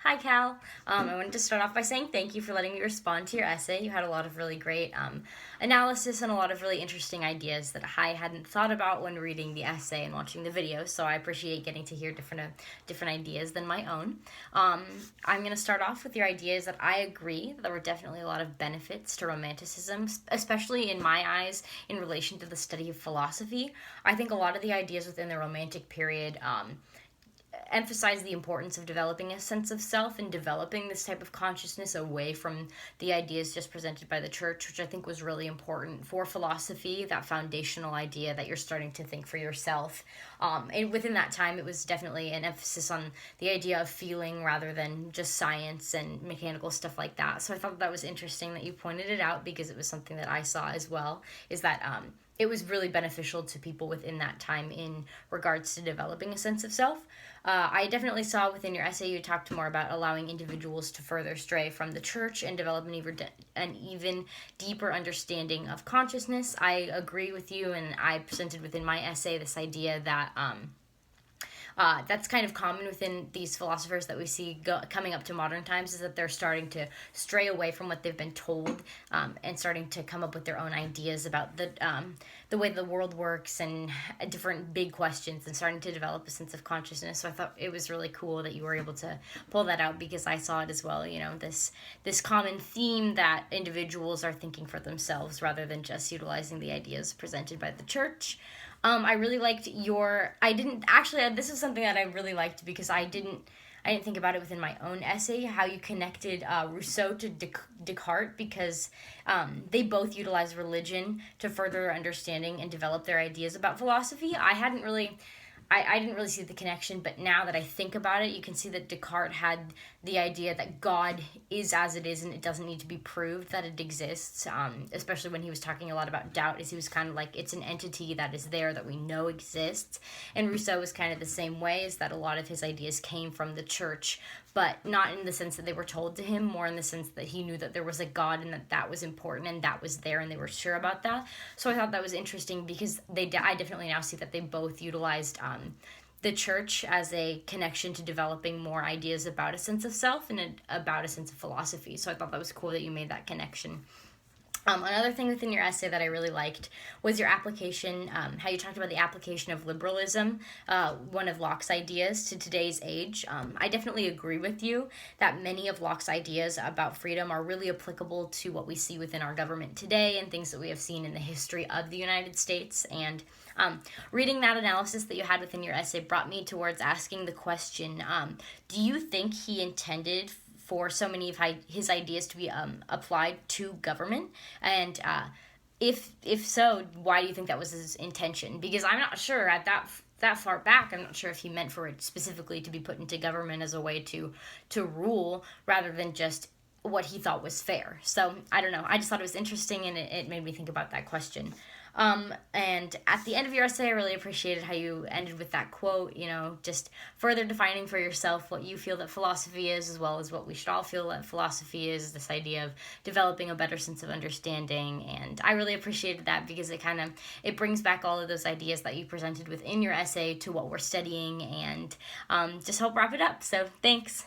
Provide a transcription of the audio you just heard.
Hi, Cal. I wanted to start off by saying thank you for letting me respond to your essay. You had a lot of really great analysis and a lot of really interesting ideas that I hadn't thought about when reading the essay and watching the video, so I appreciate getting to hear different ideas than my own. I'm going to start off with your ideas that I agree that there were definitely a lot of benefits to Romanticism, especially in my eyes in relation to the study of philosophy. I think a lot of the ideas within the Romantic period emphasize the importance of developing a sense of self and developing this type of consciousness away from the ideas just presented by the church, which I think was really important for philosophy, that foundational idea that you're starting to think for yourself. And within that time, it was definitely an emphasis on the idea of feeling rather than just science and mechanical stuff like that. So I thought that was interesting that you pointed it out, because it was something that I saw as well, is that it was really beneficial to people within that time in regards to developing a sense of self. I definitely saw within your essay you talked more about allowing individuals to further stray from the church and develop an even deeper understanding of consciousness. I agree with you, and I presented within my essay this idea that that's kind of common within these philosophers that we see coming up to modern times, is that they're starting to stray away from what they've been told, and starting to come up with their own ideas about the way the world works and different big questions, and starting to develop a sense of consciousness. So I thought it was really cool that you were able to pull that out, because I saw it as well, this common theme that individuals are thinking for themselves rather than just utilizing the ideas presented by the church. I really liked this is something that I really liked, because I didn't think about it within my own essay, how you connected Rousseau to Descartes, because they both utilize religion to further understanding and develop their ideas about philosophy. I didn't really see the connection, but now that I think about it, you can see that Descartes had the idea that God is as it is and it doesn't need to be proved that it exists, especially when he was talking a lot about doubt, as he was kind of like, it's an entity that is there that we know exists. And Rousseau was kind of the same way, is that a lot of his ideas came from the church, but not in the sense that they were told to him, more in the sense that he knew that there was a God and that was important and that was there and they were sure about that. So I thought that was interesting, because I definitely now see that they both utilized the church as a connection to developing more ideas about a sense of self and about a sense of philosophy. So I thought that was cool that you made that connection. Another thing within your essay that I really liked was your application, how you talked about the application of liberalism, one of Locke's ideas, to today's age. I definitely agree with you that many of Locke's ideas about freedom are really applicable to what we see within our government today and things that we have seen in the history of the United States. And reading that analysis that you had within your essay brought me towards asking the question, do you think he intended for so many of his ideas to be applied to government? And if so, why do you think that was his intention? Because I'm not sure at that far back, I'm not sure if he meant for it specifically to be put into government as a way to rule, rather than just what he thought was fair. So I don't know. I just thought it was interesting, and it made me think about that question. And at the end of your essay, I really appreciated how you ended with that quote, just further defining for yourself what you feel that philosophy is, as well as what we should all feel that philosophy is, this idea of developing a better sense of understanding. And I really appreciated that, because it brings back all of those ideas that you presented within your essay to what we're studying, and just help wrap it up. So thanks.